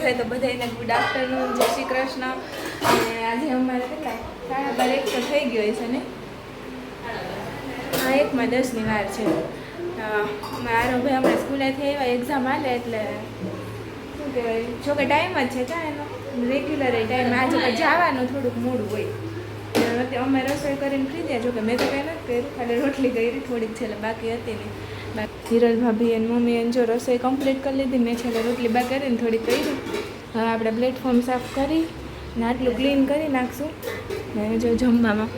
છે તો બધાને ગુડ આફ્ટરનૂન, જય શ્રી કૃષ્ણ. અને આજે અમારે કેટલા 12:30 તો થઈ ગયો છે ને, હા 1:10ની વાર છે. મારો ભાઈ હમણાં સ્કૂલેથી આવ્યા, એક્ઝામ હાલે એટલે શું કહેવાય, જોકે ટાઈમ જ છે કાં એનો રેગ્યુલર ટાઈમ. આજે પણ જવાનું થોડુંક મોડું હોય. અમે રસોઈ કરીને ફ્રી થયા, જોકે મેં તો કંઈ નથી કર્યું, ખાલી રોટલી કરી થોડીક છેલ્લે બાકી હતી ને. હિરલ ભાભી અને મમ્મી એને જો રસોઈ કમ્પ્લીટ કરી લીધી, મેં છેલ્લે રોટલી બાકી કરીને થોડીક કરી. હવે આપણે પ્લેટફોર્મ સાફ કરી ને આટલું ક્લીન કરી નાખશું. ને જો જમવામાં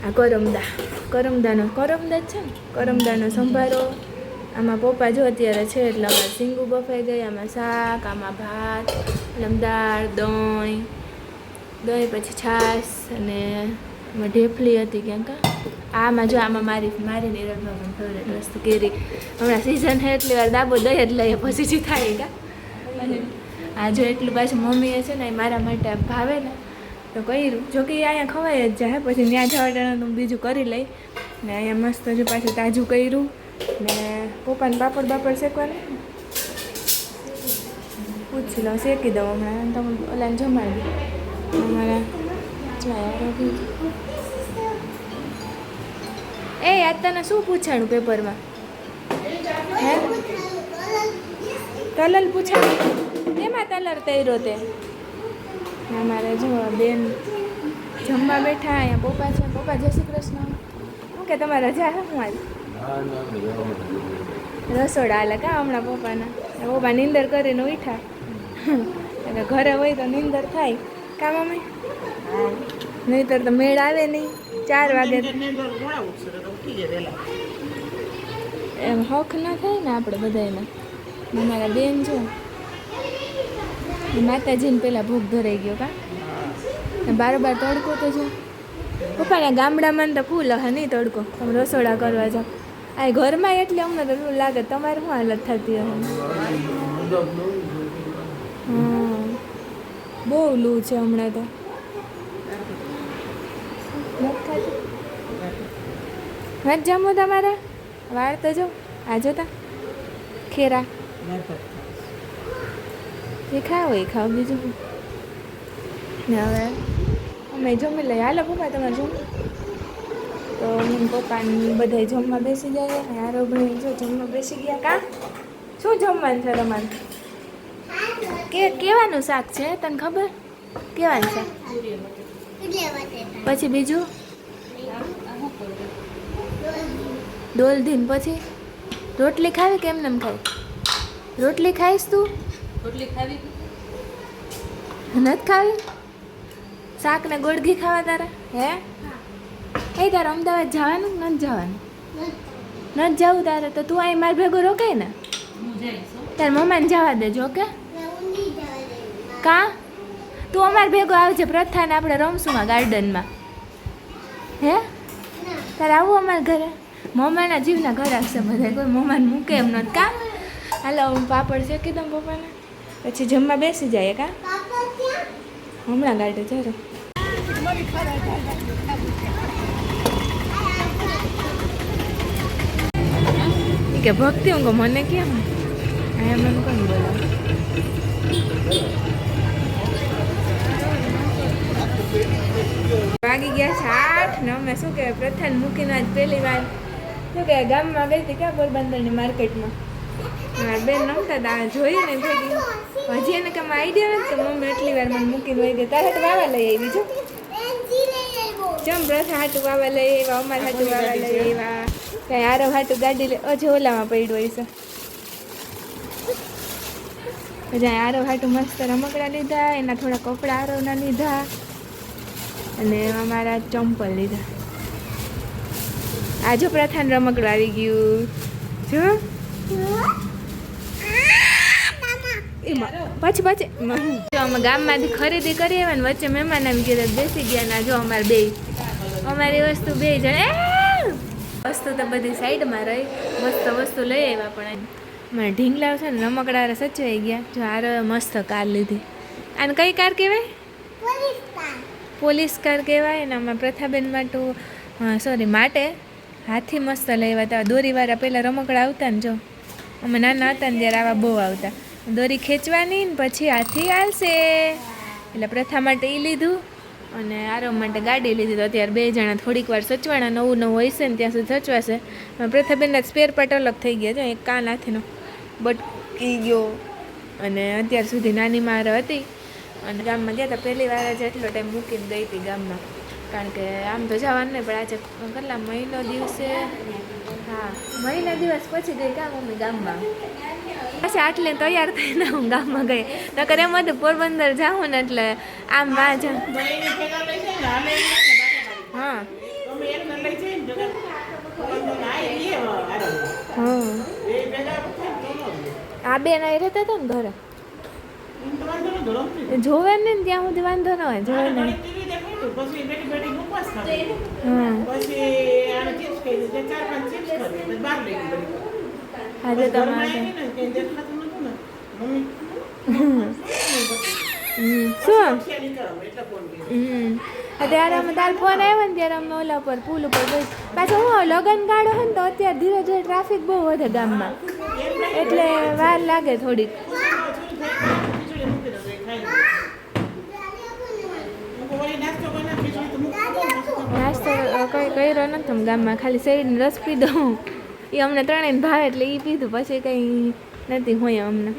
આ કરમદાનો જ છે ને, કરમદાનો સંભારો. આમાં પપ્પા જો અત્યારે છે એટલે આમાં સીંગું બફાઈ ગઈ, આમાં શાક, આમાં ભાત, આમ દાળ, દહીં પછી છાશ અને આમાં ઢેફલી હતી ક્યાંક. આમાં જો આમાં મારી નિરલમાં ફેવરેટ વસ્તુ કેરી. હમણાં સિઝન છે એટલી વાર દાબો દહીં જ લઈએ પછી જ થાય કાં. અને આ જો એટલું પાછું મમ્મીએ છે ને મારા માટે ભાવે ને તો કર્યું. જોકે અહીંયા ખવાય જ જાય, પછી ત્યાં જવા તો બીજું કરી લઈ. ને અહીંયા મસ્ત જો પાછું તાજું કર્યું. ને પપ્પાને પાપડ શેકવાને પૂછી લો, શેકી દઉં હમણાં. તમે ઓલાને જમાડી અમારા આજ તને શું પૂછાણું પેપરમાં? હે તલલ પૂછાણું? એમાં તલર તૈરો તે. અમારે જો બેન જમવા બેઠા, અહીંયા પપ્પા છે. પપ્પા જય શ્રી કૃષ્ણ. શું કે તમારા રજા હે? હું આજ રસોડા હાલે કાં હમણાં પપ્પા નીંદર કરીને ઉઠા. એટલે ઘરે હોય તો નીંદર થાય કાં મમ્મી? નહીંતર તો મેળ આવે નહીં. 4 વાગે એમ હક ના થાય ને આપણે બધાને. મારા બેન જો માતાજીને પેલા ભૂખ ધરાઈ ગયો કાં, બારોબાર તડકો તો જો. પપ્પાને ગામડામાં તો ફૂલ હે નહીં તડકો. તમે રસોડા કરવા જાઓ, આ ઘરમાં એટલે અમને તો એવું લાગે. તમારે શું હાલત થતી હશે? હા બહુ લૂ છે હમણાં તો. વાત જમો તમારા વાળ તો જો આ જોતા ખેરા એ ખાવ એ ખાવ બીજું ને. હવે અમે જમી લઈએ. હાલો પપ્પા તમારે જમવું તો પપ્પાને બધા જમવા બેસી જાય. યારો ભાઈ જો જમવા બેસી ગયા. કાં શું જમવાનું છે તમારે? કેવાનું શાક છે તને ખબર? કેવાનું શાક? પછી બીજું ડોલધીન. પછી રોટલી ખાવી કેમ નેમ ખાય? રોટલી ખાઈશ તું? રોટલી ખાવી નથી ખાવી? શાક ને ગોળઘી ખાવા તારા? હે એ તારે અમદાવાદ જવાનું નથી જવાનું? નથી જવું તારે તો તું અહીં મારે ભેગો રોકાય ને. તારે મમ્માને જવા દેજો કે કાં? તું અમારે ભેગો આવજે પ્રથાને આપણે રમશું ગાર્ડનમાં. હે તારે આવું અમારા ઘરે? મમ્માના જીવના ઘર આવશે બધા, કોઈ મમ્માને મૂકે એમ નથી કાં? હાલો હું પાપડ શેકી દઉં પપ્પાને, પછી જમવા બેસી જાય. કાં હમણાં ગાડે ચાલો. કે ભક્તિ હું કહું મને કેમ અહીંયા મને કોણ બોલાવે? વાગી ગયા છે 8 ને અમે શું કહેવાય પ્રથાને મૂકીને આજ પહેલી વાર શું કહેવાય ગામમાં ગઈ હતી ક્યાં પોરબંદરની માર્કેટમાં. બેન રમતા હતા જોયું ને ભેગી. હજી એને કામ આઈડિયા નથી તો મમ્મી એટલી વાર મને મૂકીને હોય ગઈ. તારે તો વાવા લઈ આવી જો ચમ પ્રથા હાટું વાવા લઈ આવ્યા, અમારે હાટું વાવા લઈ આવ્યા. કાંઈ આરો હાટું ગાડી લે હજી ઓલામાં પડ્યું હોય છે. પછી આરો હાટું મસ્ત રમકડા લીધા, એના થોડા કપડા આરોના લીધા અને અમારા ચંપલ લીધા. આ જો પ્રથાન રમકડું આવી ગયું જો. પછી અમે ગામમાંથી ખરીદી કરી આવ્યા ને વચ્ચે મહેમાન આવી ગયા બેસી ગયા. ના જો અમારે બે અમારી વસ્તુ 2 જણ વસ્તુ તો બધી સાઈડમાં રહી. મસ્ત વસ્તુ લઈ આવ્યા પણ મારે ઢીંગલા છે ને રમકડા સચવાઈ ગયા. જો આરો મસ્ત કાર લીધી. આને કઈ કાર કહેવાય? પોલીસ કાર કહેવાય ને. આમાં પ્રથાબેન માટે હાથી મસ્ત લઈ આવ્યા હતા. દોરીવાળા પહેલાં રમકડા આવતા ને જો અમે નાના હતા ને ત્યારે આવા બહુ આવતા. દોરી ખેંચવાની ને પછી હાથી હાલશે. એટલે પ્રથા માટે એ લીધું અને આરવ માટે ગાડી લીધી. તો અત્યારે બે જણા થોડીક વાર સચવાના, નવું નવું હોય છે ને ત્યાં સુધી સચવાશે. પ્રથાબેનના સ્પેર પાર્ટ અલગ થઈ ગયા છે. એક કાન હાથીનો બટકી ગયો અને અત્યાર સુધી નાની માર હતી અને ગામમાં ગયા હતા પહેલી વાર જ એટલો ટાઈમ મૂકીને ગઈ હતી ગામમાં. કારણ કે આમ તો જવાનું નહીં, પણ આજે કેટલા મહિનો દિવસે, હા મહિના દિવસ પછી ગઈ કામ મમ્મી ગામમાં. પછી આટલે તૈયાર થઈને હું ગામમાં ગઈ. નકર એમ હતું પોરબંદર જાઉં ને એટલે આમ વાજ. હા આ બેન અહીં રહેતા હતા ને ઘરે, જોવે ને ત્યાં સુધી વાંધો ન હોય. જોવે ને આજે તમારે શું અત્યારે અમે તાર ફોન આવ્યો ને ત્યારે અમે ઓલા પર પુલ ઉપર ગઈ. પાછું હું લગન ગાળો હોય ને તો અત્યારે ધીરે ધીરે ટ્રાફિક બહુ વધે ગામમાં, એટલે વાર લાગે થોડીક. નાસ્તો કંઈ કર્યો નથી અમે ગામમાં, ખાલી શેરડીનો રસ પી દઉં. એ અમને ત્રણેયને ભાવે એટલે એ પીધું, પછી કંઈ નથી હોય અમને.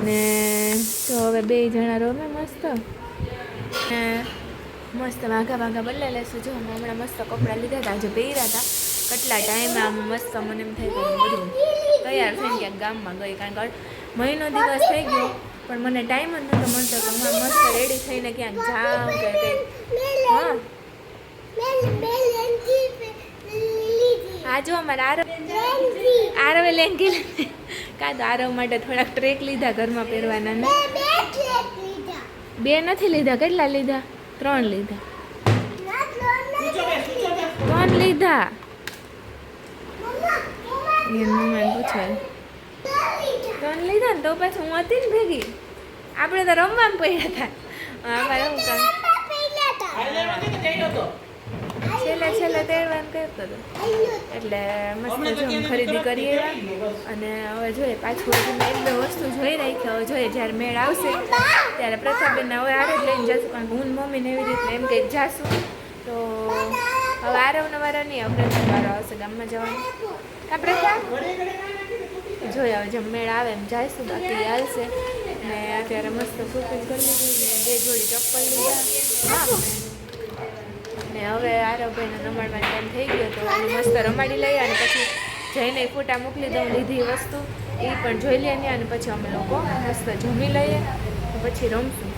ને તો હવે બે જણા રમે મસ્ત ને મસ્ત વાઘા વાઘા બદલા લેશું. જો હું હમણાં મસ્ત કપડાં લીધા હતા, આજે પહેર્યા હતા. કેટલા ટાઈમે આમ મસ્ત મને એમ થઈ ગયું બધું તૈયાર થઈને ક્યાંક ગામમાં ગઈ. કારણ કે મહિનો દિવસ થઈ ગયો પણ મને ટાઈમ જ નહોતો મળતો કે હું મસ્ત રેડી થઈને ક્યાંક જાઉં કે કંઈક. હા આ જો અમારા આરવે લેંગી કાં તો આરવ માટે થોડાક ટ્રેક લીધા ઘરમાં પહેરવાના ને. બે નથી લીધા, કેટલા લીધા? 3 લીધા. 3 લીધા. મમ્માને પૂછે 3 લીધા ને તો પછી હું હતી ને ભેગી, આપણે તો રમવામાં પડ્યા હતા. અમારે શું કામ છેલ્લે તેડવાનું કરતો હતો. એટલે મસ્ત જો ખરીદી કરી આવ્યા અને હવે જોઈએ પાછું હજુ એક બે વસ્તુ જોઈ રાખી. હવે જોઈએ જ્યારે મેળ આવશે ત્યારે પ્રથાબેનના હવે આરવ લઈને જશું. કારણ કે હું મમ્મીને એવી રીતે એમ કંઈક જાશું. તો હવે આરવનો વારો નહીં, હવે પ્રથા વારો આવશે ગામમાં જવાનું. કાં પ્રથા જોઈએ હવે જેમ મેળ આવે એમ જઈશું, બાકી હાલશે. ને અત્યારે મસ્ત કુર્તી કરી લીધી ને 2 જોડી ચપ્પલ લીધા. હા ને હવે આરવભાઈને રમાડવાનો ટાઈમ થઈ ગયો તો એને મસ્ત રમાડી લઈએ અને પછી જઈને ફોટા મોકલી દઉં લીધી વસ્તુ એ પણ જોઈ લઈએ અને પછી અમે લોકો મસ્ત જમી લઈએ પછી રમશું.